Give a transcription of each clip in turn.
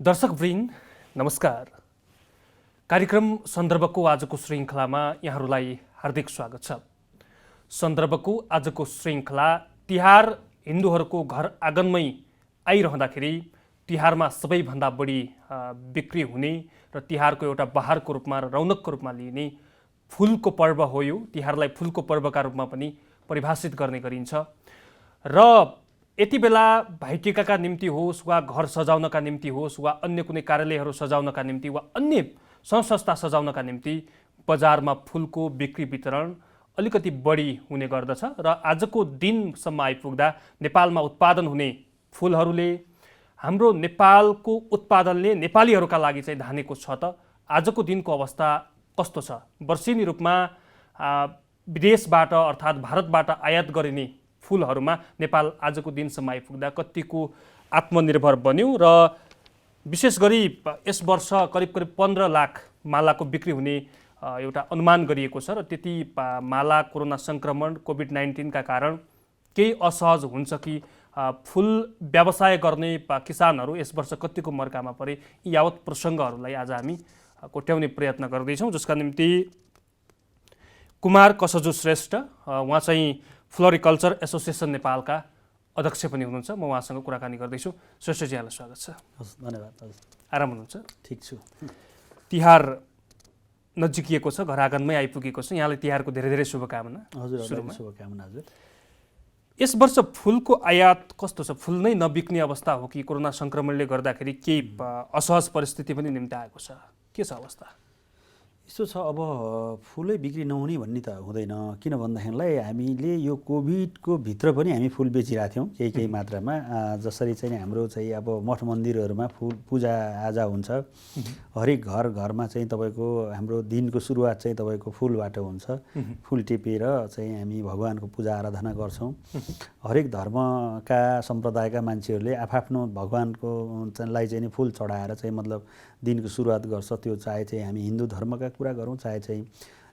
दर्शकवृन्द नमस्कार। कार्यक्रम सन्दर्भको आजको श्रृङ्खलामा यहाँहरूलाई हार्दिक स्वागत छ। सन्दर्भको आजको श्रृङ्खला तिहार हिन्दूहरूको घर आँगनमै आइरहँदाखेरि तिहारमा सबैभन्दा बढी बिक्री हुने र तिहारको एउटा बहारको रूपमा र रौनकको रूपमा लिइने फुलको पर्व हो। यो तिहारलाई फुलको पर्वका रूपमा पनि परिभाषित गर्ने गरिन्छ र यति बेला भाइटिकाका निम्ति होस् वा घर सजाउनका निम्ति होस् वा अन्य कुनै कार्यालयहरू सजाउनका निम्ति वा अन्य संस्था सजाउनका निम्ति बजारमा फुलको बिक्री वितरण अलिकति बढी हुने गर्दछ र आजको दिनसम्म आइपुग्दा नेपालमा उत्पादन हुने फुलहरूले हाम्रो नेपालको उत्पादनले नेपालीहरूका लागि चाहिँ धानेको छ त आजको दिनको अवस्था कस्तो छ? वर्षेनी रूपमा विदेशबाट अर्थात् भारतबाट आयात गरिने फुलहरूमा नेपाल आजको दिनसम्म आइपुग्दा कतिको आत्मनिर्भर बन्यो र विशेष गरी यस वर्ष करिब 15 लाख मालाको बिक्री हुने एउटा अनुमान गरिएको छ र त्यति माला कोरोना सङ्क्रमण कोभिड-19 का कारण केही असहज हुन्छ कि फुल व्यवसाय गर्ने किसानहरू यस वर्ष कतिको मर्कामा परे, यी यावत प्रसङ्गहरूलाई आज हामी कोट्याउने प्रयत्न गर्दैछौँ, जसका निम्ति कुमार कसजु श्रेष्ठ उहाँ चाहिँ फ्लोरिकल्चर एसोसिएसन नेपालका अध्यक्ष पनि हुनुहुन्छ। म उहाँसँग कुराकानी गर्दैछु। श्रेष्ठजी, यहाँलाई स्वागत छ। धन्यवाद। आराम हुनुहुन्छ? ठिक छु। तिहार नजिकिएको छ, घर आँगनमै आइपुगेको छ। यहाँलाई तिहारको धेरै धेरै शुभकामना। हजुर, शुभकामना। हजुर, यस वर्ष फुलको आयात कस्तो छ? फुल नै नबिक्ने अवस्था हो कि कोरोना सङ्क्रमणले गर्दाखेरि केही असहज परिस्थिति पनि निम्ति आएको छ? के छ अवस्था? यस्तो छ, अब फुलै बिक्री नहुने भन्ने त हुँदैन। किन भन्दाखेरिलाई हामीले यो कोभिडको भित्र पनि हामी फुल बेचिरहेको थियौँ केही मात्रामा। जसरी चाहिँ हाम्रो चाहिँ अब मठ मन्दिरहरूमा फुल पूजाआजा हुन्छ, हरेक घरमा चाहिँ तपाईँको हाम्रो दिनको सुरुवात चाहिँ तपाईँको फुलबाट हुन्छ। फुल टिपेर चाहिँ हामी भगवानको पूजा आराधना गर्छौँ। हरेक धर्मका सम्प्रदायका मान्छेहरूले आफ्नो भगवानको लाई चाहिँ फुल चढाएर चाहिँ मतलब दिनको सुरुवात गर्छ। त्यो चाहे चाहिँ हामी हिन्दू धर्मका कुरा गरौँ, चाहे चाहिँ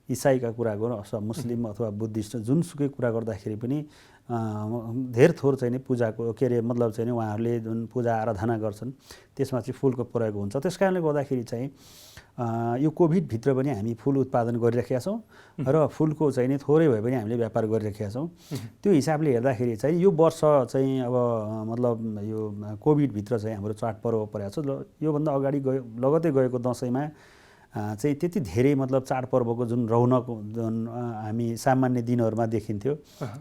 इसाईका कुरा गरौँ, अथवा मुस्लिम अथवा बुद्धिस्ट जुनसुकै कुरा गर्दाखेरि पनि धेर थोर चाहिँ नि पूजाको के अरे मतलब चाहिँ उहाँहरूले जुन पूजा आराधना गर्छन् त्यसमा चाहिँ फुलको प्रयोग हुन्छ। त्यस कारणले गर्दाखेरि चाहिँ यो कोभिडभित्र पनि हामी फुल उत्पादन गरिराखेका छौँ र फुलको चाहिँ नि थोरै भए पनि हामीले व्यापार गरिराखेका छौँ। त्यो हिसाबले हेर्दाखेरि चाहिँ यो वर्ष चाहिँ अब मतलब यो कोभिडभित्र चाहिँ हाम्रो चाडपर्व परेको छ। योभन्दा अगाडि लगतै गएको दसैँमा चाहिँ त्यति धेरै मतलब चाडपर्वको जुन रौनक जुन हामी सामान्य दिनहरूमा देखिन्थ्यो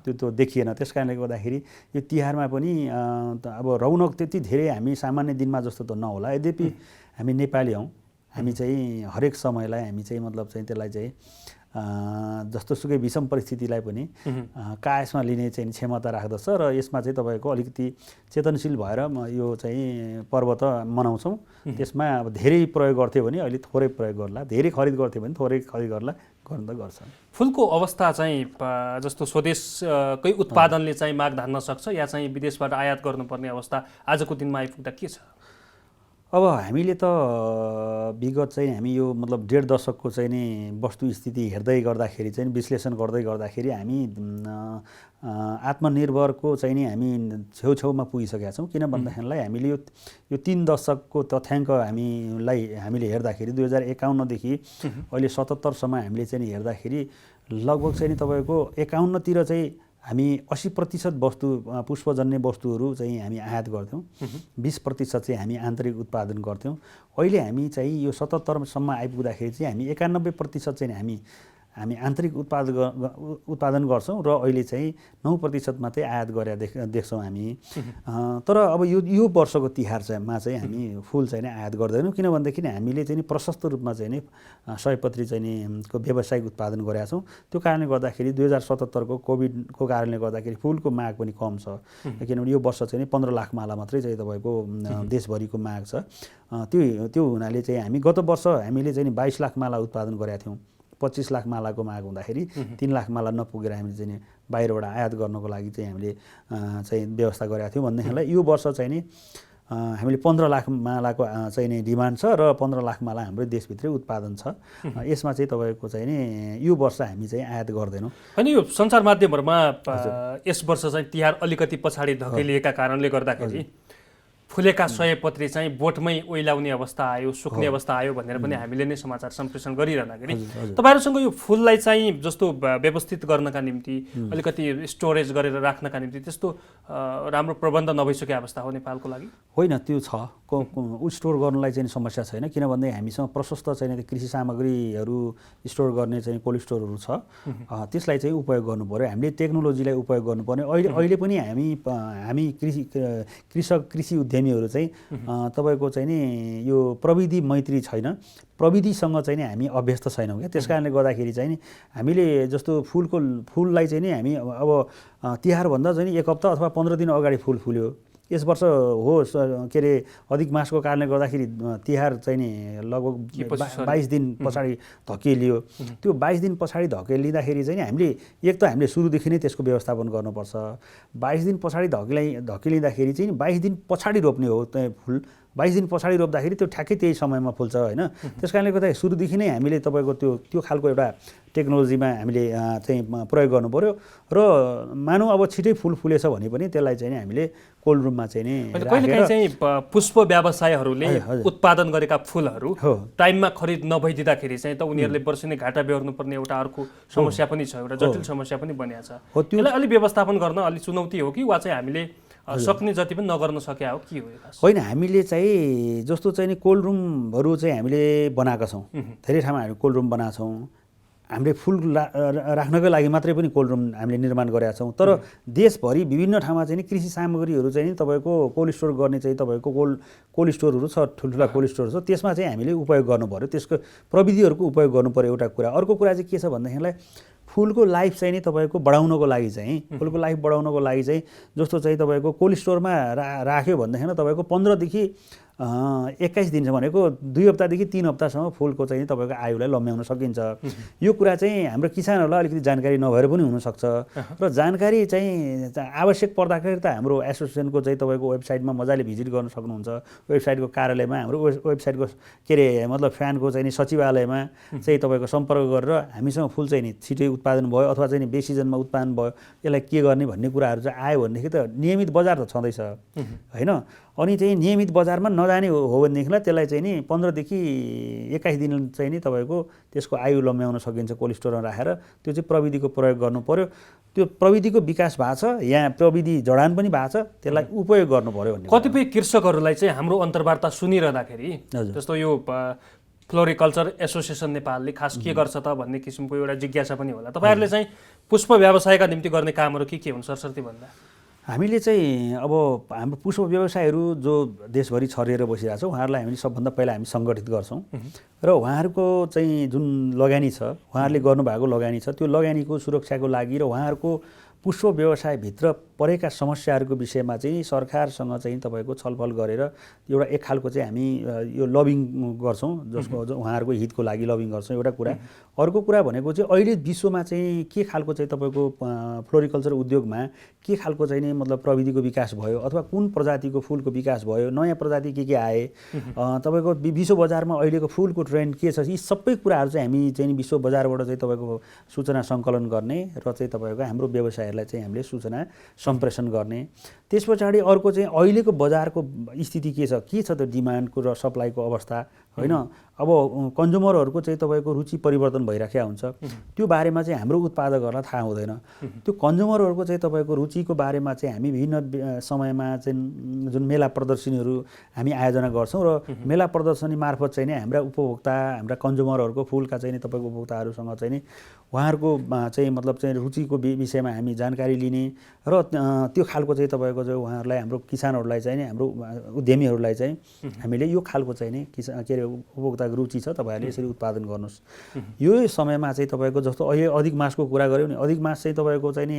त्यो देखिएन। त्यस कारणले गर्दाखेरि यो तिहारमा पनि अब रौनक त्यति धेरै हामी सामान्य दिनमा जस्तो त नहोला। यद्यपि हामी नेपाली हौँ, हामी चाहिँ हरेक समयलाई हामी चाहिँ मतलब चाहिँ त्यसलाई चाहिँ जस्तोसुकै विषम परिस्थितिलाई पनि कायसमा लिने चाहिँ क्षमता राख्दछ र यसमा चाहिँ तपाईँको अलिकति चेतनशील भएर यो चाहिँ पर्व त मनाउँछौँ। त्यसमा अब धेरै प्रयोग गर्थ्यो भने अहिले थोरै प्रयोग गर्ला, धेरै खरिद गर्थ्यो भने थोरै खरिद गर्ला, गर्नु त गर्छ। फुलको अवस्था चाहिँ जस्तो स्वदेशकै उत्पादनले चाहिँ माग धान्न सक्छ या चाहिँ विदेशबाट आयात गर्नुपर्ने अवस्था आजको दिनमा आइपुग्दा के छ? अब हामीले त विगत चाहिँ हामी यो मतलब 1.5 दशकको चाहिँ नि वस्तुस्थिति हेर्दै गर्दाखेरि चाहिँ विश्लेषण गर्दै गर्दाखेरि हामी आत्मनिर्भरको चाहिँ नि हामी छेउछेउमा पुगिसकेका छौँ। किन भन्दाखेरिलाई हामीले यो 3 दशकको तथ्याङ्क हामीले हेर्दाखेरि 2051 देखि अहिले 77 सम्म हामीले चाहिँ हेर्दाखेरि लगभग चाहिँ नि तपाईँको 51 तिर चाहिँ हामी 80% वस्तु पुष्पजन्य वस्तुहरू चाहिँ हामी आयात गर्थ्यौँ, 20% चाहिँ हामी आन्तरिक उत्पादन गर्थ्यौँ। अहिले हामी चाहिँ यो 77 सम्म आइपुग्दाखेरि चाहिँ हामी 91% चाहिँ हामी आन्तरिक उत्पादन गर्छौँ र अहिले चाहिँ 9% मात्रै आयात गरेर देख्छौँ हामी। तर अब यो वर्षको तिहारमा चाहिँ हामी फुल चाहिँ आयात गर्दैनौँ। किन भन्दाखेरि हामीले चाहिँ प्रशस्त रूपमा चाहिँ नि सयपत्री चाहिँ नि को व्यावसायिक उत्पादन गरेका छौँ। त्यो कारणले गर्दाखेरि 2077 को कोभिडको कारणले गर्दाखेरि फुलको माग पनि कम छ। किनभने यो वर्ष चाहिँ 15 लाख माला मात्रै चाहिँ तपाईँको देशभरिको माग छ। त्यो हुनाले चाहिँ हामी गत वर्ष हामीले चाहिँ 22 लाख माला उत्पादन गरेका थियौँ। 25 लाख मालाको माग हुँदाखेरि 3 लाख माला नपुगेर हामीले चाहिँ बाहिरबाट आयात गर्नको लागि चाहिँ हामीले चाहिँ व्यवस्था गरेका थियौँ। भन्नेखेरिलाई यो वर्ष चाहिँ नि हामीले 15 लाख मालाको चाहिँ नि डिमान्ड छ र 15 लाख माला हाम्रो देशभित्रै उत्पादन छ। यसमा चाहिँ तपाईँको चाहिँ नि यो वर्ष हामी चाहिँ आयात गर्दैनौँ। अनि यो सञ्चार माध्यमहरूमा यस वर्ष चाहिँ तिहार अलिकति पछाडि धकेलिएका कारणले गर्दाखेरि फुलेका सयपत्री चाहिँ बोटमै ओइलाउने अवस्था आयो, सुक्ने अवस्था आयो भनेर पनि हामीले नै समाचार सम्प्रेषण गरिरहँदाखेरि तपाईँहरूसँग यो फुललाई चाहिँ जस्तो व्यवस्थित गर्नका निम्ति अलिकति स्टोरेज गरेर राख्नका निम्ति त्यस्तो राम्रो प्रबन्ध नभइसकेको अवस्था हो नेपालको लागि? होइन, त्यो छ। स्टोर गर्नलाई चाहिँ समस्या छैन, किनभने हामीसँग प्रशस्त चाहिँ कृषि सामग्रीहरू स्टोर गर्ने चाहिँ कोल्ड स्टोरहरू छ। त्यसलाई चाहिँ उपयोग गर्नु पर्यो, हामीले टेक्नोलोजीलाई उपयोग गर्नुपर्ने। अहिले पनि हामी कृषि उद्यमीहरू चाहिँ तपाईँको चाहिँ नि यो प्रविधि मैत्री छैन, प्रविधिसँग चाहिँ नि हामी अभ्यस्त छैनौँ क्या। त्यस कारणले गर्दाखेरि चाहिँ नि हामीले जस्तो फुललाई चाहिँ नि हामी अब तिहारभन्दा चाहिँ 1 हप्ता अथवा 15 दिन अगाडि फुल फुल्यो। यस वर्ष हो के अरे अधिक मासको कारणले गर्दाखेरि तिहार चाहिँ नि लगभग 22 दिन पछाडि धकेलियो। त्यो 22 दिन पछाडि धकेलिँदाखेरि चाहिँ हामीले हामीले सुरुदेखि नै त्यसको व्यवस्थापन गर्नुपर्छ। 22 दिन पछाडि धकेलिँदाखेरि चाहिँ 22 दिन पछाडि रोप्ने हो त्यो फुल। 22 दिन पछाडि रोप्दाखेरि त्यो ठ्याक्कै त्यही समयमा फुल्छ होइन। त्यस कारणले गर्दा सुरुदेखि नै हामीले तपाईँको त्यो खालको एउटा टेक्नोलोजीमा हामीले चाहिँ प्रयोग गर्नु पर्यो। र मानौँ अब छिटै फुल फुलेछ भने पनि त्यसलाई चाहिँ हामीले कोल्ड रुममा चाहिँ नि कहिलेकाहीँ चाहिँ पुष्प व्यवसायहरूले उत्पादन गरेका फुलहरू टाइममा खरिद नभइदिँदाखेरि चाहिँ त उनीहरूले वर्षै नै घाटा बेहोर्नु पर्ने एउटा अर्को समस्या पनि छ, एउटा जटिल समस्या पनि बनिएको छ। त्यसलाई अलिक व्यवस्थापन गर्न अलिक चुनौती हो कि वा चाहिँ हामीले सक्ने जति पनि नगर्न सके हो के हो? होइन, हामीले चाहिँ जस्तो चाहिँ नि कोल्ड रुमहरू चाहिँ हामीले बनाएका छौँ, धेरै ठाउँमा हामी कोल्ड रुम बनाएको छौँ। हामीले फुल राख्नको लागि मात्रै पनि कोल्ड रुम हामीले निर्माण गरेका छौँ। तर देशभरि विभिन्न ठाउँमा चाहिँ कृषि सामग्रीहरू चाहिँ तपाईँको कोल्ड स्टोर गर्ने चाहिँ तपाईँको कोल्ड स्टोरहरू छ, ठुल्ठुला कोल्ड स्टोरहरू छ। त्यसमा चाहिँ हामीले उपयोग गर्नु पर्यो, त्यसको प्रविधिहरूको उपयोग गर्नु पर्यो एउटा कुरा। अर्को कुरा चाहिँ के छ भन्दाखेरिलाई फुलको लाइफ चाहिँ नि तपाईँको बढाउनको लागि चाहिँ जस्तो चाहिँ तपाईँको कोल्ड स्टोरमा राख्यो भन्दाखेरि तपाईँको 15 देखि 21 दिन भनेको 2 हप्तादेखि 3 हप्तासम्म फुलको चाहिँ तपाईँको आयुलाई लम्ब्याउन सकिन्छ। यो कुरा चाहिँ हाम्रो किसानहरूलाई अलिकति जानकारी नभएर पनि हुनसक्छ। र जानकारी चाहिँ आवश्यक पर्दाखेरि त हाम्रो एसोसिएसनको चाहिँ तपाईँको वेबसाइटमा मजाले भिजिट गर्न सक्नुहुन्छ। वेबसाइटको कार्यालयमा हाम्रो वेबसाइटको के अरे मतलब फ्यानको चाहिँ सचिवालयमा चाहिँ तपाईँको सम्पर्क गरेर हामीसँग फुल चाहिँ नि छिटै उत्पादन भयो अथवा चाहिँ बेसी सिजनमा उत्पादन भयो, यसलाई के गर्ने भन्ने कुराहरू चाहिँ आयो भनेदेखि त नियमित बजार त छँदैछ होइन। अनि चाहिँ नियमित बजारमा नजाने हो भनेदेखिलाई त्यसलाई चाहिँ नि 15 देखि 21 दिन चाहिँ नि तपाईँको त्यसको आयु लम्ब्याउन सकिन्छ कोल्ड स्टोरमा राखेर। त्यो चाहिँ प्रविधिको प्रयोग गर्नु पर्यो। त्यो प्रविधिको विकास भएको छ, यहाँ प्रविधि जडान पनि भएको छ, त्यसलाई उपयोग गर्नु पर्यो भन्ने। कतिपय कृषकहरूलाई चाहिँ हाम्रो अन्तर्वार्ता सुनिरहँदाखेरि जस्तो यो फ्लोरिकल्चर एसोसिएसन नेपालले खास के गर्छ त भन्ने किसिमको एउटा जिज्ञासा पनि होला। तपाईँहरूले चाहिँ पुष्प व्यवसायका निम्ति गर्ने कामहरू के हुन् सरसर्ती भन्दा? हामीले चाहिँ अब हाम्रो पुष्प व्यवसायहरू जो देशभरि छरिएर बसिरहेको छ उहाँहरूलाई हामीले सबभन्दा पहिला हामी सङ्गठित गर्छौँ र उहाँहरूको चाहिँ जुन लगानी छ, उहाँहरूले गर्नुभएको लगानी छ, त्यो लगानीको सुरक्षाको लागि र उहाँहरूको पुष्प व्यवसायभित्र परेका समस्याहरूको विषयमा चाहिँ सरकारसँग चाहिँ तपाईँको छलफल गरेर एउटा एक खालको चाहिँ हामी यो लबिङ गर्छौँ, जसको उहाँहरूको हितको लागि लबिङ गर्छौँ एउटा कुरा। अर्को कुरा भनेको चाहिँ अहिले विश्वमा चाहिँ के खालको चाहिँ तपाईँको फ्लोरिकल्चर उद्योगमा के खालको चाहिँ नि मतलब प्रविधिको विकास भयो अथवा कुन प्रजातिको फुलको विकास भयो, नयाँ प्रजाति के आए, तपाईँको विश्व बजारमा अहिलेको फुलको ट्रेन्ड के छ, यी सबै कुराहरू चाहिँ हामी चाहिँ विश्व बजारबाट चाहिँ तपाईँको सूचना सङ्कलन गर्ने र चाहिँ तपाईँको हाम्रो व्यवसायहरूलाई चाहिँ हामीले सूचना सम्प्रेषण गर्ने। त्यस पछाडि अर्को चाहिँ अहिलेको बजारको स्थिति के छ त्यो डिमान्डको र सप्लाईको अवस्था होइन। अब कन्ज्युमरहरूको चाहिँ तपाईँको रुचि परिवर्तन भइराखेको हुन्छ, त्यो बारेमा चाहिँ हाम्रो उत्पादकहरूलाई थाहा हुँदैन। त्यो कन्ज्युमरहरूको चाहिँ तपाईँको रुचिको बारेमा चाहिँ हामी विभिन्न समयमा चाहिँ जुन मेला प्रदर्शनीहरू हामी आयोजना गर्छौँ र मेला प्रदर्शनी मार्फत चाहिँ नि हाम्रा उपभोक्ता, हाम्रा कन्ज्युमरहरूको फुलका चाहिँ नि तपाईँको उपभोक्ताहरूसँग चाहिँ नि उहाँहरूको चाहिँ मतलब चाहिँ रुचिको विषयमा हामी जानकारी लिने र त्यो खालको चाहिँ तपाईँको चाहिँ उहाँहरूलाई हाम्रो किसानहरूलाई चाहिँ नि हाम्रो उद्यमीहरूलाई चाहिँ हामीले यो खालको चाहिँ नि के अरे उपभोक्ताको रुचि छ, तपाईँहरूले यसरी उत्पादन गर्नुहोस्। यो समयमा चाहिँ तपाईँको जस्तो अहिले अधिक मासको कुरा गऱ्यौँ नि, अधिक मास चाहिँ तपाईँको चाहिँ नि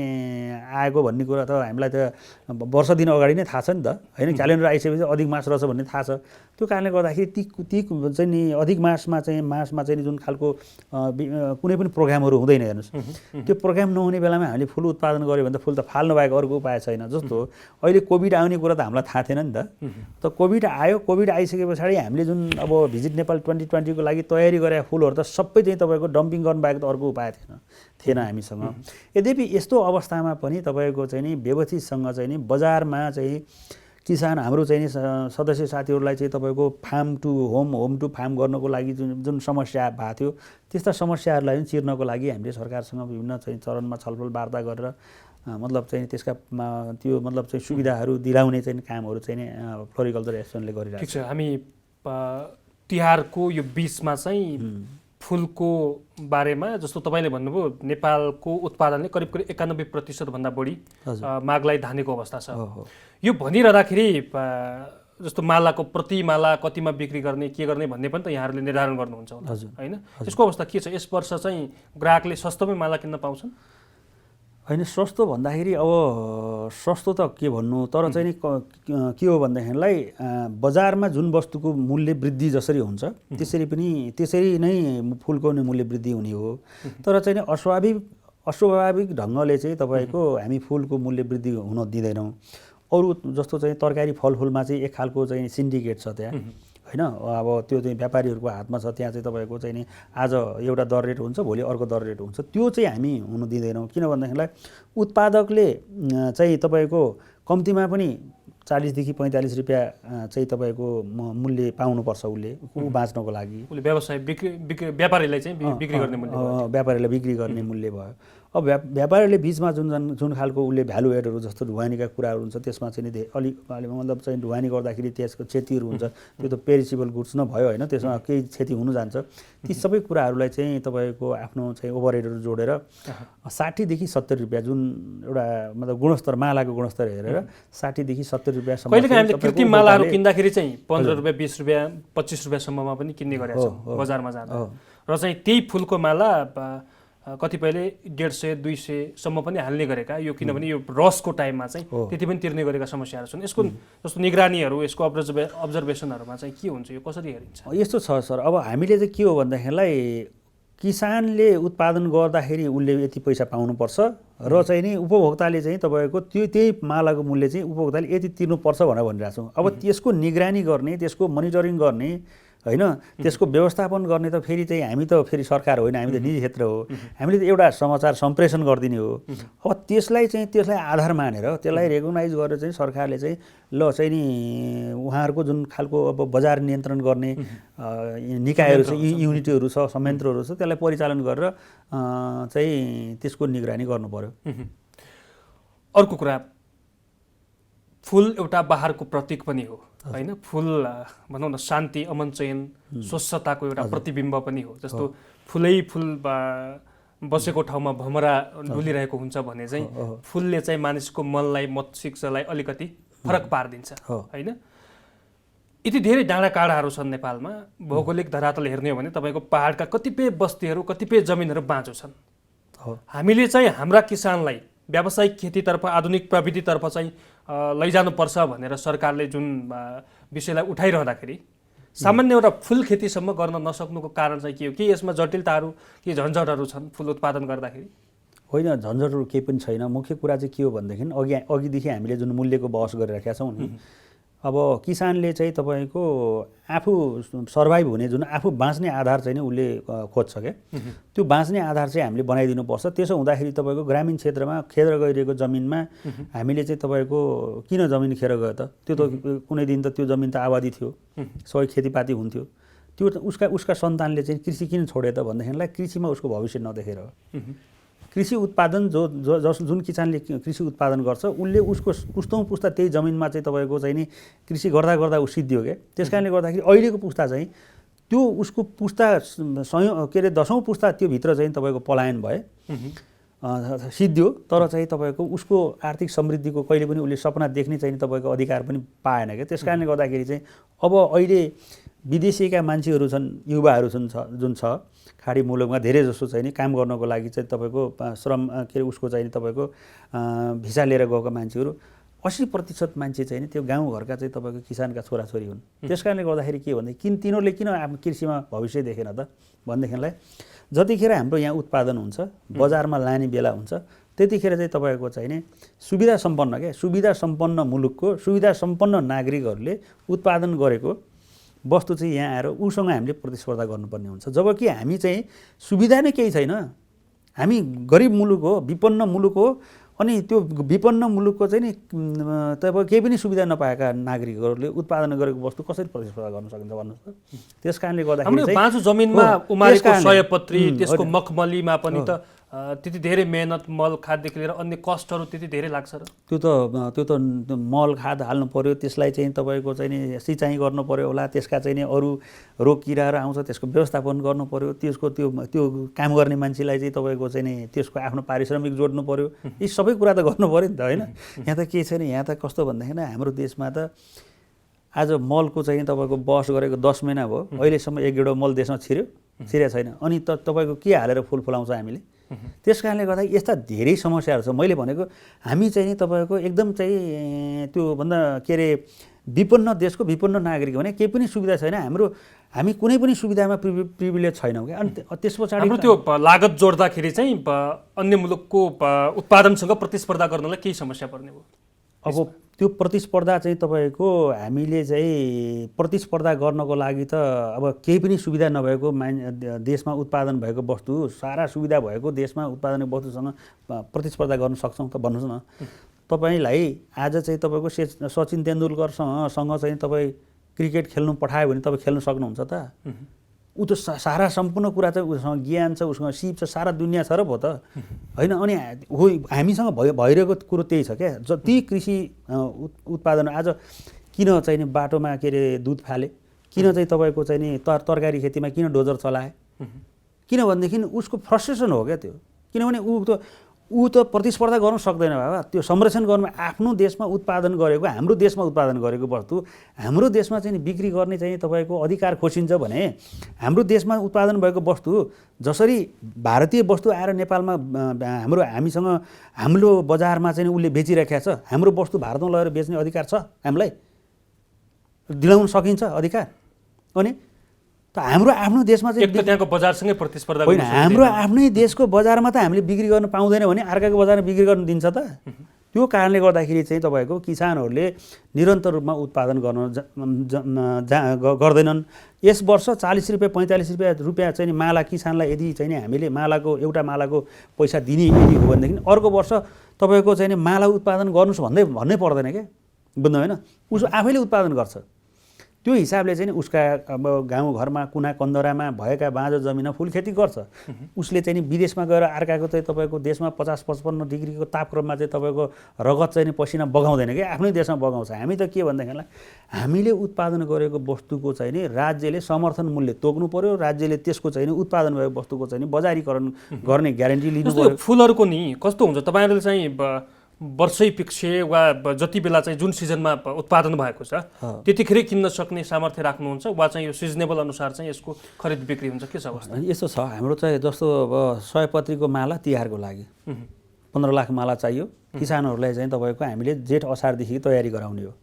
आएको भन्ने कुरा त हामीलाई त वर्ष दिन अगाडि नै थाहा छ नि त होइन। क्यालेन्डर आइसकेपछि अधिक मास रहेछ भन्ने थाहा छ। त्यो कारणले गर्दाखेरि ती चाहिँ नि अधिक मासमा चाहिँ जुन खालको कुनै पनि प्रोग्रामहरू हुँदैन हेर्नुहोस्। त्यो प्रोग्राम नहुने बेलामा हामीले फुल उत्पादन गऱ्यो भने त फुल त फाल्नु बाहेक अर्को उपाय छैन। जस्तो अहिले कोभिड आउने कुरा त हामीलाई थाहा थिएन नि त कोभिड आयो, कोभिड आइसके पछाडि हामीले जुन अब भिजिट नेपाल 2020 को लागि तयारी गरेका फुलहरू त सबै चाहिँ तपाईँको डम्पिङ गर्नु बाहेक त अर्को उपाय थिएन हामीसँग। यद्यपि यस्तो अवस्थामा पनि तपाईँको चाहिँ नि व्यवस्थितसँग चाहिँ नि बजारमा चाहिँ किसान हाम्रो चाहिँ नि सदस्य साथीहरूलाई चाहिँ तपाईँको farm to home home to farm गर्नको लागि जुन समस्या भएको थियो त्यस्ता समस्याहरूलाई पनि चिर्नको लागि हामीले सरकारसँग विभिन्न चाहिँ चरणमा छलफल वार्ता गरेर मतलब चाहिँ त्यसका त्यो मतलब चाहिँ सुविधाहरू दिलाउने चाहिँ कामहरू चाहिँ नि फ्लोरिकल्चर एसोसिएसनले गरिरहेको छ। ठिक छ, हामी तिहारको यो बिचमा चाहिँ फुलको बारेमा जस्तो तपाईँले भन्नुभयो नेपालको उत्पादनले करिब करिब 91% भन्दा बढी मागलाई धानेको अवस्था छ। यो भनिरहँदाखेरि जस्तो मालाको प्रति माला कतिमा बिक्री गर्ने के गर्ने भन्ने पनि त यहाँहरूले निर्धारण गर्नुहुन्छ होला हैन? यसको अवस्था के छ? यस वर्ष चाहिँ ग्राहकले सस्तोमै माला किन्न पाउँछन्? होइन, सस्तो भन्दाखेरि अब सस्तो त के भन्नु, तर चाहिँ नि के हो भन्दाखेरिलाई बजारमा जुन वस्तुको मूल्य वृद्धि जसरी हुन्छ त्यसरी नै फुलको नि मूल्य वृद्धि हुने हो। तर चाहिँ नि अस्वाभाविक ढङ्गले चाहिँ तपाईँको हामी फुलको मूल्य वृद्धि हुन दिँदैनौँ। अरू जस्तो चाहिँ तरकारी फलफुलमा चाहिँ एक खालको चाहिँ सिन्डिकेट छ त्यहाँ होइन, अब त्यो चाहिँ व्यापारीहरूको हातमा छ। त्यहाँ चाहिँ तपाईँको चाहिँ नि आज एउटा दर रेट हुन्छ, भोलि अर्को दर रेट हुन्छ। त्यो चाहिँ हामी हुन दिँदैनौँ। किन भन्दाखेरिलाई उत्पादकले चाहिँ तपाईँको कम्तीमा पनि 40 देखि 45 रुपियाँ चाहिँ तपाईँको मूल्य पाउनुपर्छ उसले बाँच्नको लागि। उसले व्यवसाय व्यापारीलाई चाहिँ बिक्री गर्ने मूल्य, व्यापारीलाई बिक्री गर्ने मूल्य भयो। अब व्यापारीले बिचमा जुन खालको उसले भ्यालु एडहरू जस्तो ढुवानीका कुराहरू हुन्छ त्यसमा चाहिँ अलिक मतलब चाहिँ ढुवानी गर्दाखेरि त्यसको क्षतिहरू हुन्छ। त्यो त पेरिसेबल गुड्स नभयो होइन, त्यसमा केही क्षति हुनु जान्छ। ती सबै कुराहरूलाई चाहिँ तपाईँको आफ्नो चाहिँ ओभरहेडहरू जोडेर 60 देखि 70 रुपियाँ जुन एउटा मतलब गुणस्तर मालाको गुणस्तर हेरेर 60 देखि 70 रुपियाँसम्म। कहिलेकाहीँ हामीले कृत्रिम मालाहरू किन्दाखेरि चाहिँ 15 रुपियाँ 20 रुपियाँ 25 रुपियाँसम्ममा पनि किन्ने गरेका छौँ बजारमा जाँदा। र चाहिँ त्यही फुलको माला कतिपयले 150-200 सम्म पनि हाल्ने गरेका, यो किनभने यो रसको टाइममा चाहिँ त्यति पनि तिर्ने गरेका समस्याहरू छन्। यसको जस्तो निगरानीहरू, यसको अब्जर्भेसनहरूमा चाहिँ के हुन्छ, यो कसरी हेरिन्छ? यस्तो छ सर, अब हामीले चाहिँ के हो भन्दाखेरिलाई किसानले उत्पादन गर्दाखेरि उसले यति पैसा पाउनुपर्छ र चाहिँ नि उपभोक्ताले चाहिँ तपाईँको त्यही मालाको मूल्य चाहिँ उपभोक्ताले यति तिर्नुपर्छ भनेर भनिरहेको छौँ। अब त्यसको निगरानी गर्ने, त्यसको मोनिटरिङ गर्ने होइन, त्यसको व्यवस्थापन गर्ने त फेरि चाहिँ हामी त फेरि सरकार होइन, हामी त निजी क्षेत्र हो। हामीले त एउटा समाचार सम्प्रेषण गरिदिने हो। अब त्यसलाई आधार मानेर त्यसलाई रेकगनाइज गरेर चाहिँ सरकारले चाहिँ ल चाहिँ नि उहाँहरूको जुन खालको अब बजार नियन्त्रण गर्ने निकायहरू छ, युनिटहरू छ, संयन्त्रहरू छ, त्यसलाई परिचालन गरेर चाहिँ त्यसको निगरानी गर्नु पर्यो। अर्को कुरा, फुल एउटा बहारको प्रतीक पनि हो होइन? फुल भनौँ न शान्ति, अमन चयन, स्वच्छताको एउटा प्रतिबिम्ब पनि हो। जस्तो फुलै फुल बसेको ठाउँमा भमरा डुलिरहेको हुन्छ भने चाहिँ फुलले चाहिँ मानिसको मनलाई, मस्तिष्कलाई अलिकति फरक पारिदिन्छ होइन? यति धेरै डाँडा काँडाहरू छन् नेपालमा। भौगोलिक धरातल हेर्ने हो भने तपाईँको पहाडका कतिपय बस्तीहरू, कतिपय जमिनहरू बाँझो छन्। हामीले चाहिँ हाम्रा किसानलाई व्यावसायिक खेतीतर्फ, आधुनिक प्रविधितर्फ चाहिँ लैजानुपर्छ भनेर सरकारले जुन विषयलाई उठाइरहँदाखेरि सामान्य एउटा फुल खेतीसम्म गर्न नसक्नुको कारण चाहिँ के हो? के यसमा जटिलताहरू, के झन्झटहरू छन् फुल उत्पादन गर्दाखेरि? होइन, झन्झटहरू केही पनि छैन। मुख्य कुरा चाहिँ के हो भनेदेखि अघिदेखि हामीले जुन मूल्यको बहस गरिराखेका छौँ नि, अब किसानले चाहिँ तपाईँको आफू सर्भाइभ हुने, जुन आफू बाँच्ने आधार चाहिँ नि उसले खोज्छ क्या। त्यो बाँच्ने आधार चाहिँ हामीले बनाइदिनुपर्छ। त्यसो हुँदाखेरि तपाईँको ग्रामीण क्षेत्रमा खेर गइरहेको जमिनमा हामीले चाहिँ तपाईँको किन जमिन खेर गयो त? त्यो त कुनै दिन त त्यो जमिन त आबादी थियो, सबै खेतीपाती हुन्थ्यो। त्यो उसका सन्तानले चाहिँ कृषि किन छोडे त भन्दाखेरिलाई कृषिमा उसको भविष्य नदेखेर। कृषि उत्पादन जुन किसानले कृषि उत्पादन गर्छ उसले उसको पुस्तौँ पुस्ता त्यही जमिनमा चाहिँ तपाईँको चाहिँ नि कृषि गर्दा गर्दा ऊ सिद्धियो क्या। त्यस कारणले गर्दाखेरि अहिलेको पुस्ता चाहिँ त्यो उसको पुस्ता के अरे 10औँ पुस्ता त्योभित्र चाहिँ तपाईँको पलायन भए सिद्धियो, तर चाहिँ तपाईँको उसको आर्थिक समृद्धिको कहिले पनि उसले सपना देख्ने चाहिँ तपाईँको अधिकार पनि पाएन क्या। त्यस कारणले गर्दाखेरि चाहिँ अब अहिले विदेशीका मान्छेहरू छन्, युवाहरू छन् जुन छ खाडी मुलुकमा धेरै जसो चाहिँ नि काम गर्नको लागि चाहिँ तपाईँको श्रम के अरे उसको चाहिँ तपाईँको भिसा लिएर गएको मान्छेहरू 80% मान्छे चाहिँ नि त्यो गाउँघरका चाहिँ तपाईँको किसानका छोराछोरी हुन्। त्यस कारणले गर्दाखेरि के भने तिनीहरूले किन आफ्नो कृषिमा भविष्य देखेन त भन्देखिलाई जतिखेर हाम्रो यहाँ उत्पादन हुन्छ, बजारमा लाने बेला हुन्छ, त्यतिखेर चाहिँ तपाईँको चाहिँ नि सुविधा सम्पन्न मुलुकको सुविधा सम्पन्न नागरिकहरूले उत्पादन गरेको वस्तु चाहिँ यहाँ आएर उसँग हामीले प्रतिस्पर्धा गर्नुपर्ने हुन्छ। जबकि हामी चाहिँ सुविधा नै केही छैन, हामी गरिब मुलुक हो, विपन्न मुलुक हो, अनि त्यो विपन्न मुलुकको चाहिँ नि तपाईँ केही पनि सुविधा नपाएका नागरिकहरूले उत्पादन गरेको वस्तु कसरी प्रतिस्पर्धा गर्न सकिन्छ भन्नुहोस् त। त्यस कारणले गर्दाखेरि हाम्रो बाँझो जमिनमा उमारेको सयपत्री त्यसको मखमलीमा पनि त त्यति धेरै मेहनत मल खाददेखि लिएर अन्य कस्टहरू त्यति धेरै लाग्छ र त्यो त मल खाद हाल्नु पर्यो, त्यसलाई चाहिँ तपाईँको चाहिँ नि सिँचाइ गर्नु पर्यो होला, त्यसका चाहिँ नि अरू रोग किराहरू आउँछ त्यसको व्यवस्थापन गर्नु पर्यो, त्यसको त्यो काम गर्ने मान्छेलाई चाहिँ तपाईँको चाहिँ नि त्यसको आफ्नो पारिश्रमिक जोड्नु पर्यो, यी सबै कुरा त गर्नु पर्यो नि त होइन। यहाँ त के छैन, यहाँ त कस्तो भन्दाखेरि हाम्रो देशमा त आज मलको चाहिँ तपाईँको बहस गरेको 10 महिना भयो, अहिलेसम्म एक गेडो मल देशमा छिरेको छैन। अनि तपाईँको के हालेर फुल फुलाउँछ हामीले? त्यस कारणले गर्दा यस्ता धेरै समस्याहरू छ। मैले भनेको हामी चाहिँ नि तपाईँको एकदम चाहिँ त्योभन्दा के अरे विपन्न देशको विपन्न नागरिक भने केही पनि सुविधा छैन, हामी कुनै पनि सुविधामा प्रिभिलेज छैनौँ क्या। अनि त्यस पछाडि हाम्रो त्यो लागत जोड्दाखेरि चाहिँ अन्य मुलुकको उत्पादनसँग प्रतिस्पर्धा गर्नलाई केही समस्या पर्ने भयो। अब त्यो प्रतिस्पर्धा चाहिँ तपाईँको हामीले चाहिँ प्रतिस्पर्धा गर्नको लागि त अब केही पनि सुविधा नभएको देशमा उत्पादन भएको वस्तु, सारा सुविधा भएको देशमा उत्पादन वस्तुसँग प्रतिस्पर्धा गर्न सक्छौँ त भन्नुहोस् न। तपाईँलाई आज चाहिँ तपाईँको सचिन तेन्दुलकरसँग चाहिँ तपाईँ क्रिकेट खेल्नु पठायो भने तपाईँ खेल्न सक्नुहुन्छ त? ऊ त सारा सम्पूर्ण कुरा चाहिँ उसँग ज्ञान छ, उसँग सिप छ, सारा दुनियाँ छ र भयो त होइन। अनि हो हामीसँग भइरहेको कुरो त्यही छ क्या। जति कृषि उत्पादन आज किन चाहिँ नि बाटोमा के अरे दुध फाले, किन चाहिँ तपाईँको चाहिँ नि तरकारी खेतीमा किन डोजर चलाए, किनभनेदेखि उसको फ्रस्ट्रेसन हो क्या त्यो। किनभने ऊ त प्रतिस्पर्धा गर्न सक्दैन बाबा, त्यो संरक्षण गर्नु आफ्नो देशमा उत्पादन गरेको, हाम्रो देशमा उत्पादन गरेको वस्तु हाम्रो देशमा चाहिँ बिक्री गर्ने चाहिँ तपाईँको अधिकार खोसिन्छ भने हाम्रो देशमा उत्पादन भएको वस्तु जसरी भारतीय वस्तु आएर नेपालमा हामीसँग हाम्रो बजारमा चाहिँ उसले बेचिराखेको छ, हाम्रो वस्तु भारतमा लगेर बेच्ने अधिकार छ, हामीलाई दिलाउन सकिन्छ अधिकार। अनि हाम्रो आफ्नो देशमा चाहिँ एक त त्यहाँको बजारसँगै प्रतिस्पर्धा होइन, हाम्रो आफ्नै देशको बजारमा त हामीले बिक्री गर्न पाउँदैन भने अर्काको बजारमा बिक्री गर्न दिन्छ त? त्यो कारणले गर्दाखेरि चाहिँ तपाईँको किसानहरूले निरन्तर रूपमा उत्पादन गर्दैनन्। यस वर्ष 40 रुपियाँ 45 रुपियाँ चाहिँ माला किसानलाई यदि चाहिँ हामीले एउटा मालाको पैसा दिने यदि हो भनेदेखि अर्को वर्ष तपाईँको चाहिँ माला उत्पादन गर्नुहोस् भन्नै पर्दैन क्या, बुझ्नु होइन? उसो आफैले उत्पादन गर्छ। त्यो हिसाबले चाहिँ उसका अब गाउँघरमा कुना कन्दरामा भएका बाँझो जमिनमा फुल खेती गर्छ। उसले चाहिँ विदेशमा गएर अर्काको चाहिँ तपाईँको देशमा 50-55 डिग्रीको तापक्रममा चाहिँ तपाईँको रगत चाहिँ पसिना बगाउँदैन कि आफ्नै देशमा बगाउँछ। हामी त के भन्दाखेरि हामीले उत्पादन गरेको वस्तुको चाहिँ नि राज्यले समर्थन मूल्य तोक्नु पर्यो, राज्यले त्यसको चाहिँ उत्पादन भएको वस्तुको चाहिँ वर्षाइकरण गर्ने ग्यारेन्टी लिनु पर्यो। फुलहरूको नि कस्तो हुन्छ, तपाईँहरूले चाहिँ वर्षै पिक्से वा जति बेला चाहिँ जुन सिजनमा उत्पादन भएको छ त्यतिखेरै किन्न सक्ने सामर्थ्य राख्नुहुन्छ वा चाहिँ यो सिजनेबल अनुसार चाहिँ यसको खरिद बिक्री हुन्छ, के छ अवस्था? यस्तो छ हाम्रो चाहिँ जस्तो अब सयपत्रीको माला तिहारको लागि 15 लाख माला चाहियो किसानहरूलाई चाहिँ तपाईँको हामीले जेठ असारदेखि तयारी गराउने हो।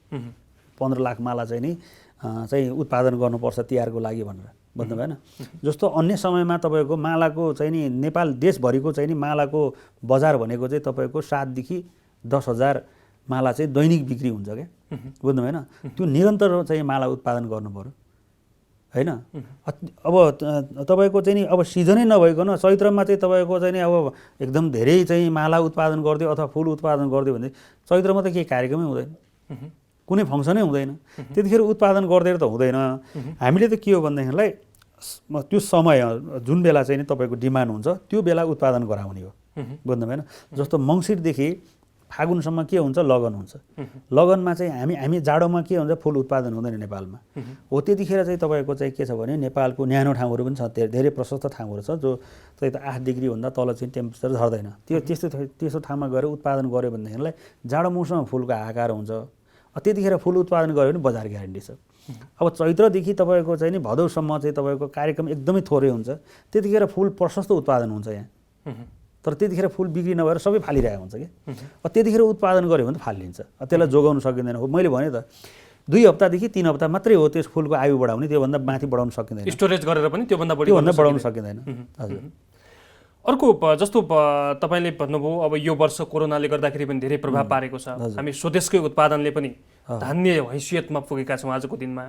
15 लाख माला चाहिँ नि चाहिँ उत्पादन गर्नुपर्छ तिहारको लागि भनेर, बुझ्नु भएन? जस्तो अन्य समयमा तपाईँको मालाको चाहिँ नि नेपाल देशभरिको चाहिँ नि मालाको बजार भनेको चाहिँ तपाईँको 7 देखि 10,000 माला चाहिँ दैनिक बिक्री हुन्छ क्या, बुझ्नु भएन? त्यो निरन्तर चाहिँ माला उत्पादन गर्नु पर्यो होइन। अब तपाईँको चाहिँ नि अब सिजनै नभइकन चैत्रमा चाहिँ तपाईँको चाहिँ नि अब एकदम धेरै चाहिँ माला उत्पादन गरिदियो अथवा फुल उत्पादन गरिदियो भने चैत्रमा त केही कार्यक्रमै हुँदैन, कुनै फङ्सनै हुँदैन, त्यतिखेर उत्पादन गरिदिएर त हुँदैन। हामीले त के हो भनेदेखिलाई त्यो समय जुन बेला चाहिँ नि तपाईँको डिमान्ड हुन्छ त्यो बेला उत्पादन गराउने हो, बुझ्नु भएन? जस्तो मङ्सिरदेखि फागुनसम्म के हुन्छ, लगन हुन्छ। लगनमा चाहिँ हामी जाडोमा के हुन्छ, फुल उत्पादन हुँदैन नेपालमा हो। त्यतिखेर चाहिँ तपाईँको चाहिँ के छ भने नेपालको न्यानो ठाउँहरू पनि छ, धेरै प्रशस्त ठाउँहरू छ जो चाहिँ 8 डिग्रीभन्दा तल चाहिँ टेम्परेचर झर्दैन। त्यस्तो ठाउँमा गएर उत्पादन गऱ्यो भनेदेखिलाई जाडो मौसममा फुलको हाहाकार हुन्छ। त्यतिखेर फुल उत्पादन गऱ्यो भने बजार ग्यारेन्टी छ। अब चैत्रदेखि तपाईँको चाहिँ नि भदौसम्म चाहिँ तपाईँको कार्यक्रम एकदमै थोरै हुन्छ, त्यतिखेर फुल प्रशस्त उत्पादन हुन्छ यहाँ, तर त्यतिखेर फुल बिक्री नभएर सबै फालिरहेको हुन्छ क्या। त्यतिखेर उत्पादन गऱ्यो भने त फालिन्छ, त्यसलाई जोगाउन सकिँदैन। हो मैले भने त 2 हप्तादेखि 3 हप्ता मात्रै हो त्यस फुलको आयु बढाउने, त्योभन्दा माथि बढाउन सकिँदैन, स्टोरेज गरेर पनि त्योभन्दा बढाउन सकिँदैन। हजुर। अर्को जस्तो तपाईँले भन्नुभयो अब यो वर्ष कोरोनाले गर्दाखेरि पनि धेरै प्रभाव पारेको छ, हामी स्वदेशकै उत्पादनले पनि धान्य हैसियतमा पुगेका छौँ आजको दिनमा।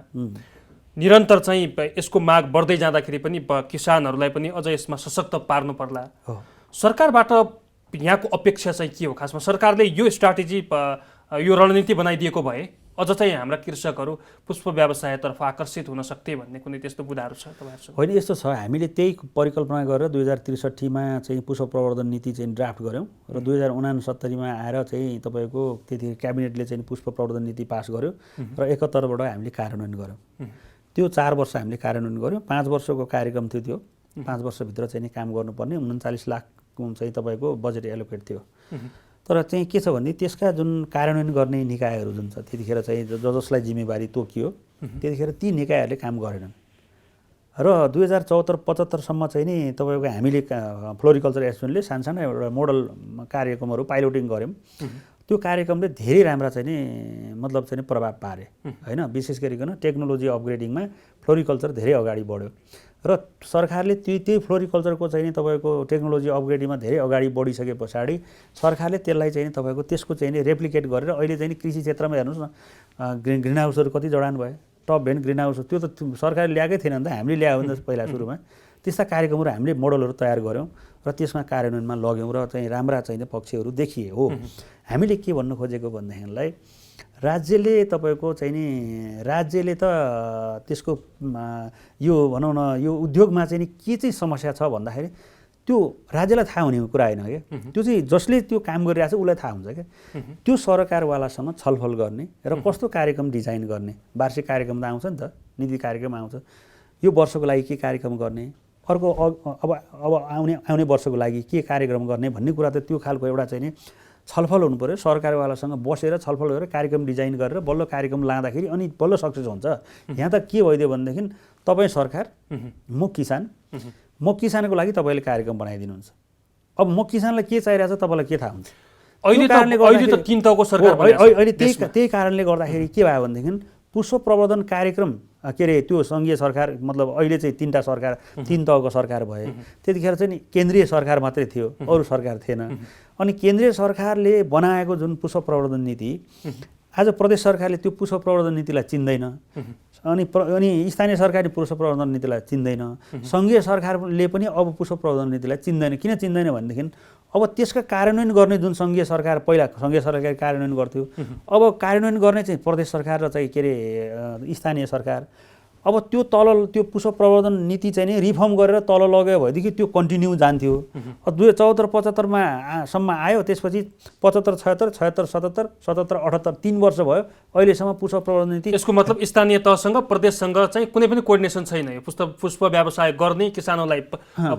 निरन्तर चाहिँ यसको माग बढ्दै जाँदाखेरि पनि किसानहरूलाई पनि अझ यसमा सशक्त पार्नु पर्ला। सरकारबाट यहाँको अपेक्षा चाहिँ के हो खासमा सरकारले यो स्ट्राटेजी यो रणनीति बनाइदिएको भए अझ चाहिँ हाम्रा कृषकहरू पुष्प व्यवसायतर्फ आकर्षित हुन सक्थे भन्ने कुनै त्यस्तो बुदाहरू छ तपाईँहरूसँग? होइन, यस्तो छ, हामीले त्यही परिकल्पना गरेर 2063मा चाहिँ पुष्प प्रवर्धन नीति चाहिँ ड्राफ्ट गऱ्यौँ र 2069मा आएर चाहिँ तपाईँको त्यति क्याबिनेटले चाहिँ पुष्प प्रवर्धन नीति पास गर्यो र 71बाट हामीले कार्यान्वयन गऱ्यौँ। त्यो 4 वर्ष हामीले कार्यान्वयन गऱ्यौँ। 5 वर्षको कार्यक्रम थियो त्यो। 5 वर्षभित्र चाहिँ काम गर्नुपर्ने 39 लाख चाहिँ तपाईँको बजेट एलोकेट थियो। तर चाहिँ के छ भने त्यसका जुन कार्यान्वयन गर्ने निकायहरू जुन छ त्यतिखेर चाहिँ जसलाई जिम्मेवारी तोकियो त्यतिखेर ती निकायहरूले काम गरेनन् र 2074-75सम्म चाहिँ नि तपाईँको हामीले फ्लोरिकल्चर एसोसिएसनले सानसानो एउटा मोडल कार्यक्रमहरू पाइलोटिङ गऱ्यौँ। त्यो कार्यक्रमले धेरै राम्रा चाहिँ नि मतलब चाहिँ प्रभाव पारे होइन। विशेष गरिकन टेक्नोलोजी अपग्रेडिङमा फ्लोरिकल्चर धेरै अगाडि बढ्यो र सरकारले त्यही फ्लोरिकल्चरको चाहिँ तपाईँको टेक्नोलोजी अपग्रेडिङमा धेरै अगाडि बढिसके पछाडि सरकारले त्यसलाई चाहिँ तपाईँको त्यसको चाहिँ रेप्लिकेट गरेर अहिले चाहिँ कृषि क्षेत्रमा हेर्नुहोस् न ग्रिन हाउसहरू कति जडान भयो। टप भेन्ट ग्रिन हाउस त्यो त सरकारले ल्याएकै थिएन नि त, हामीले ल्यायो भने त पहिला सुरुमा। त्यस्ता कार्यक्रमहरू हामीले मोडलहरू तयार गऱ्यौँ र त्यसमा कार्यान्वयनमा लग्यौँ र चाहिँ राम्रा चाहिँ पक्षहरू देखिए हो। हामीले के भन्नु खोजेको भन्देखिलाई राज्यले तपाईँको चाहिँ नि राज्यले त त्यसको यो भनौँ न यो उद्योगमा चाहिँ नि के चाहिँ समस्या छ भन्दाखेरि त्यो राज्यलाई थाहा हुने कुरा होइन क्या। त्यो चाहिँ जसले त्यो काम गरिरहेको छ उसलाई थाहा हुन्छ क्या। त्यो सरकारवालासँग छलफल गर्ने र कस्तो कार्यक्रम डिजाइन गर्ने। वार्षिक कार्यक्रम त आउँछ नि त, नीति कार्यक्रम आउँछ, यो वर्षको लागि के कार्यक्रम गर्ने, अर्को अब आउने वर्षको लागि के कार्यक्रम गर्ने भन्ने कुरा त त्यो खालको एउटा चाहिँ नि छलफल हुनु पर्यो। सरकारवालासँग बसेर छलफल गरेर कार्यक्रम डिजाइन गरेर बल्ल कार्यक्रम लाँदाखेरि अनि बल्ल सक्सेस हुन्छ। यहाँ त के भइदियो भनेदेखि तपाईँ सरकार, म किसान, म किसानको लागि तपाईँले कार्यक्रम बनाइदिनुहुन्छ। अब म किसानलाई के चाहिरहेको छ तपाईँलाई के थाहा हुन्छ? अहिले त 3 तहको सरकार अहिले त्यही कारणले गर्दाखेरि के भयो भनेदेखि पुष्प प्रवर्धन कार्यक्रम के अरे त्यो सङ्घीय सरकार मतलब अहिले चाहिँ 3टा सरकार 3 तहको सरकार भए। त्यतिखेर चाहिँ नि केन्द्रीय सरकार मात्रै थियो, अरू सरकार थिएन। अनि केन्द्रीय सरकारले बनाएको जुन पुष्प प्रवर्धन नीति आज प्रदेश सरकारले त्यो पुष्प प्रवर्धन नीतिलाई चिन्दैन अनि स्थानीय सरकारले पुष्प प्रवर्धन नीतिलाई चिन्दैन। सङ्घीय सरकारले पनि अब पुष्प प्रवर्धन नीतिलाई चिन्दैन। किन चिन्दैन भनेदेखि अब त्यसका कार्यान्वयन गर्ने जुन सङ्घीय सरकार पहिला सङ्घीय सरकार कार्यान्वयन गर्थ्यो, अब कार्यान्वयन गर्ने चाहिँ प्रदेश सरकार र चाहिँ के अरे स्थानीय सरकार। अब त्यो त्यो पुष्प प्रवर्धन नीति चाहिँ नि रिफर्म गरेर तल लग्यो भएदेखि त्यो कन्टिन्यू जान्थ्यो। 2074-75मा सम्म आयो, त्यसपछि 75-76, 76-77, 77-78 3 वर्ष भयो अहिलेसम्म पुष्प प्रवर्धन नीति। यसको मतलब स्थानीय तहसँग प्रदेशसँग चाहिँ कुनै पनि कोर्डिनेसन छैन। यो पुष्प व्यवसाय गर्ने किसानहरूलाई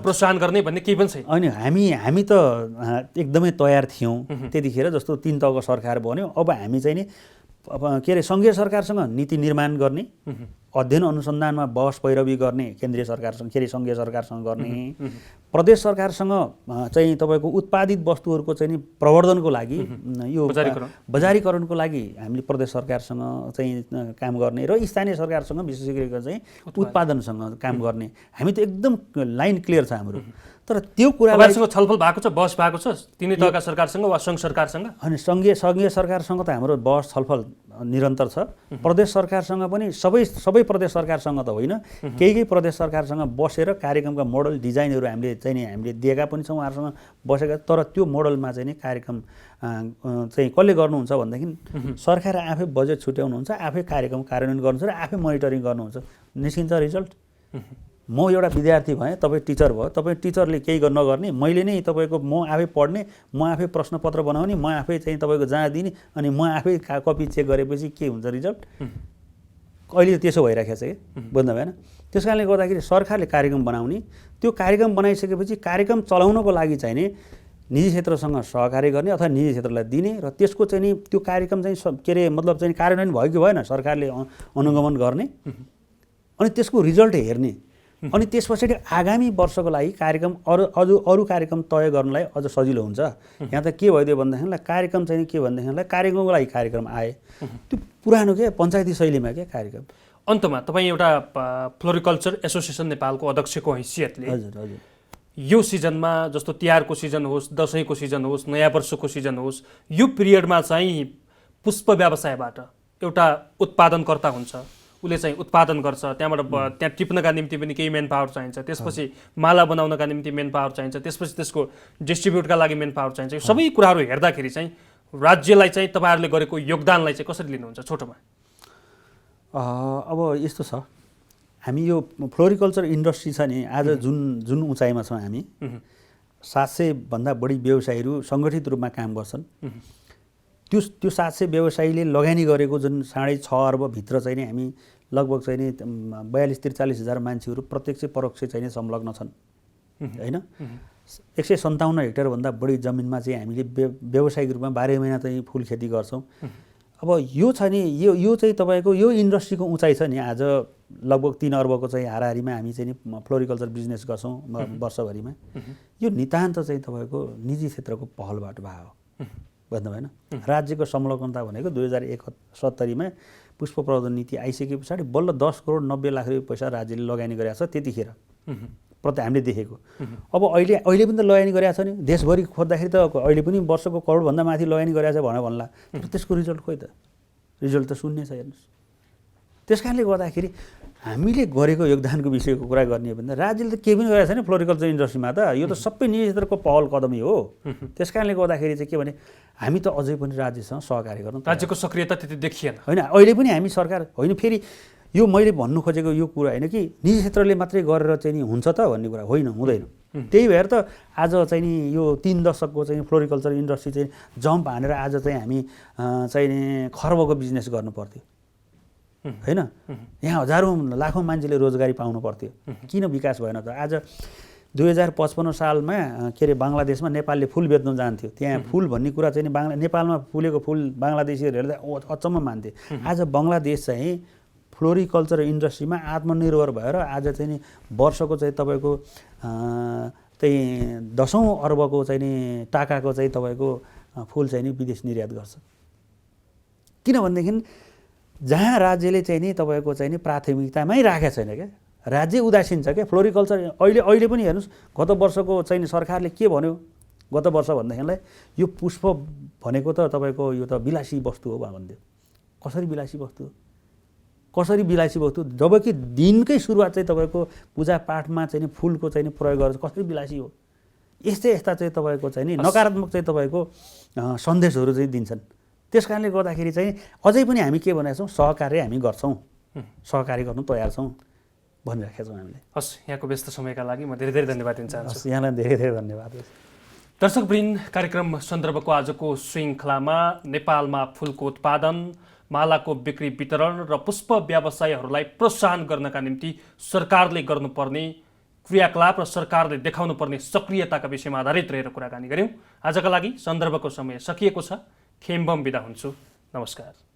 प्रोत्साहन गर्ने भन्ने केही पनि छैन। होइन, हामी त एकदमै तयार थियौँ त्यतिखेर जस्तो 3 तहको सरकार बन्यो। अब हामी चाहिँ नि के अरे सङ्घीय सरकारसँग नीति निर्माण गर्ने, अध्ययन अनुसन्धानमा बहस पैरवी गर्ने केन्द्रीय सरकारसँग के अरे सङ्घीय सरकारसँग गर्ने, प्रदेश सरकारसँग चाहिँ तपाईँको उत्पादित वस्तुहरूको चाहिँ नि प्रवर्धनको लागि यो बजारीकरणको लागि हामीले प्रदेश सरकारसँग चाहिँ काम गर्ने र स्थानीय सरकारसँग विशेष गरेर चाहिँ उत्पादनसँग काम गर्ने। हामी त एकदम लाइन क्लियर छ हाम्रो। तर त्यो कुरासँग छलफल भएको छ, बहस भएको छ 3 तहका सरकारसँग वा सङ्घ सरकारसँग? अनि सङ्घीय सरकारसँग त हाम्रो बहस छलफल निरन्तर छ। प्रदेश सरकारसँग पनि सबै प्रदेश सरकारसँग त होइन, केही प्रदेश सरकारसँग बसेर कार्यक्रमका मोडल डिजाइनहरू हामीले दिएका पनि छौँ उहाँहरूसँग बसेका। तर त्यो मोडलमा चाहिँ नि कार्यक्रम चाहिँ कसले गर्नुहुन्छ भनेदेखि सरकार आफै बजेट छुट्याउनुहुन्छ, आफै कार्यक्रम कार्यान्वयन गर्नुहुन्छ र आफै मोनिटरिङ गर्नुहुन्छ। निस्किन्छ रिजल्ट। म एउटा विद्यार्थी भएँ, तपाईँ टिचर भयो, तपाईँ टिचरले केही नगर्ने, मैले नै तपाईँको म आफै पढ्ने, म आफै प्रश्नपत्र बनाउने, म आफै चाहिँ तपाईँको जहाँ दिने, अनि म आफै कपी चेक गरेपछि के हुन्छ रिजल्ट? अहिले त्यसो भइरहेको छ कि बुझ्नु भएन? त्यस कारणले गर्दाखेरि सरकारले कार्यक्रम बनाउने, त्यो कार्यक्रम बनाइसकेपछि कार्यक्रम चलाउनको लागि चाहिँ नि निजी क्षेत्रसँग सहकारी गर्ने अथवा निजी क्षेत्रलाई दिने र त्यसको चाहिँ नि त्यो कार्यक्रम चाहिँ के अरे मतलब चाहिँ कार्यान्वयन भयो कि भएन सरकारले अनुगमन गर्ने अनि त्यसको रिजल्ट हेर्ने। अनि त्यस पछाडि आगामी वर्षको लागि कार्यक्रम अरू कार्यक्रम तय गर्नलाई अझ सजिलो हुन्छ। यहाँ त के भइदियो भनेदेखिलाई कार्यक्रम चाहिँ के भनेदेखिलाई कार्यक्रमको लागि कार्यक्रम आए, त्यो पुरानो के पञ्चायती शैलीमा के कार्यक्रम। अन्तमा तपाईँ एउटा फ्लोरिकल्चर एसोसिएसन नेपालको अध्यक्षको हैसियतले हजुर यो सिजनमा जस्तो तिहारको सिजन होस्, दसैँको सिजन होस्, नयाँ वर्षको सिजन होस्, यो पिरियडमा चाहिँ पुष्प व्यवसायबाट एउटा उत्पादनकर्ता हुन्छ, उसले चाहिँ उत्पादन गर्छ, त्यहाँबाट त्यहाँ टिप्नका निम्ति पनि केही मेन पावर चाहिन्छ, त्यसपछि माला बनाउनका निम्ति मेन पावर चाहिन्छ, त्यसपछि त्यसको डिस्ट्रिब्युटका लागि मेन पावर चाहिन्छ। यो सबै कुराहरू हेर्दाखेरि चाहिँ राज्यलाई चाहिँ तपाईँहरूले गरेको योगदानलाई चाहिँ कसरी लिनुहुन्छ छोटोमा? अब यस्तो छ, हामी यो फ्लोरिकल्चर इन्डस्ट्री छ नि, आज जुन उचाइमा छौँ हामी, 700 भन्दा बढी व्यवसायीहरू सङ्गठित रूपमा काम गर्छन्। त्यो 700 व्यवसायीले लगानी गरेको जुन 6.5 अर्ब भित्र चाहिँ नि हामी लगभग चाहिँ नि 42-43 हजार मान्छेहरू प्रत्यक्ष परोक्ष चाहिँ नि संलग्न छन् हैन। 157 हेक्टरभन्दा बढी जमिनमा चाहिँ हामीले व्यावसायिक रूपमा 12 महिना चाहिँ फुल खेती गर्छौँ। अब यो छ नि, यो चाहिँ तपाईँको यो इन्डस्ट्रीको उचाइ छ नि, आज लगभग 3 अर्बको चाहिँ हाराहारीमा हामी चाहिँ नि फ्लोरिकल्चर बिजनेस गर्छौँ वर्षभरिमा। यो नितान्त चाहिँ तपाईँको निजी क्षेत्रको पहलबाट भयो भन्नु भएन। राज्यको संलग्नता भनेको 2071 मा पुष्प प्रवर्धन नीति आइसके पछाडि बल्ल 10 करोड 90 लाख रुपियाँ पैसा राज्यले लगानी गरेको छ त्यतिखेर प्रति हामीले देखेको। अब अहिले पनि त लगानी गरेको छ नि, देशभरि खोज्दाखेरि त अहिले पनि वर्षको करोडभन्दा माथि लगानी गरेको छ भन्ला, तर त्यसको रिजल्ट खोइ त, रिजल्ट त शून्य छ हेर्नुहोस्। त्यस कारणले गर्दाखेरि हामीले गरेको योगदानको विषयको कुरा गर्ने हो भने राज्यले त केही पनि गरेको छैन फ्लोरिकल्चर इन्डस्ट्रीमा त, यो त सबै निजी क्षेत्रको पहल कदमी हो। त्यस कारणले गर्दाखेरि चाहिँ के भने हामी त अझै पनि राज्यसँग सहकारी गर्नु, राज्यको सक्रियता त्यति देखिएन होइन। अहिले पनि हामी सरकार होइन, फेरि यो मैले भन्नु खोजेको यो कुरा होइन कि निजी क्षेत्रले मात्रै गरेर चाहिँ नि हुन्छ त भन्ने कुरा होइन, हुँदैन। त्यही भएर त आज चाहिँ नि यो 3 दशकको चाहिँ फ्लोरिकल्चर इन्डस्ट्री चाहिँ जम्प हानेर आज चाहिँ हामी चाहिँ नि खर्बको बिजनेस गर्नु पर्थ्यो हैन। यहाँ हजारौँ लाखौँ मान्छेले रोजगारी पाउनु पर्थ्यो, किन विकास भएन त? आज 2055 सालमा के अरे बङ्गलादेशमा नेपालले फुल बेच्न जान्थ्यो, त्यहाँ फुल भन्ने कुरा चाहिँ नेपालमा फुलेको फुल बङ्गलादेशीहरू हेर्दा अचम्म मान्थे। आज बङ्गलादेश चाहिँ फ्लोरिकल्चर इन्डस्ट्रीमा आत्मनिर्भर भएर आज चाहिँ नि वर्षको चाहिँ तपाईँको त्यही 10औं अर्बको चाहिँ नि टाकाको चाहिँ तपाईँको फुल चाहिँ नि विदेश निर्यात गर्छ। किनभनेदेखि जहाँ राज्यले चाहिँ नि तपाईँको चाहिँ नि प्राथमिकतामै राखेको छैन क्या, राज्य उदासीन छ क्या फ्लोरिकल्चर। अहिले पनि हेर्नुहोस्, गत वर्षको चाहिँ सरकारले के भन्यो, गत वर्ष भन्दाखेरिलाई यो पुष्प भनेको त तपाईँको यो त विलासी वस्तु हो भन्थ्यो। कसरी विलासी वस्तु हो, कसरी विलासी वस्तु? जबकि दिनकै सुरुवात चाहिँ तपाईँको पूजापाठमा चाहिँ नि फुलको चाहिँ नि प्रयोग गरेर कसरी विलासी हो? यस्ता चाहिँ तपाईँको चाहिँ नि नकारात्मक चाहिँ तपाईँको सन्देशहरू चाहिँ दिन्छन्। त्यस कारणले गर्दाखेरि चाहिँ अझै पनि हामी के भनेका छौँ, सहकार्य हामी गर्छौँ, सहकारी गर्नु तयार छौँ भनिराखेका छौँ हामीले। हस्, यहाँको व्यस्त समयका लागि म धेरै धेरै धन्यवाद दिन चाहन्छु। यहाँलाई धेरै धेरै धन्यवाद। दर्शकवृन्द, कार्यक्रम सन्दर्भको आजको श्रृङ्खलामा नेपालमा फुलको उत्पादन, मालाको बिक्री वितरण र पुष्प व्यवसायहरूलाई प्रोत्साहन गर्नका निम्ति सरकारले गर्नुपर्ने क्रियाकलाप र सरकारले देखाउनु पर्ने सक्रियताका विषयमा आधारित रहेर कुराकानी गऱ्यौँ। आजका लागि सन्दर्भको समय सकिएको छ। खेम्बम बिदा हुन्छु। नमस्कार।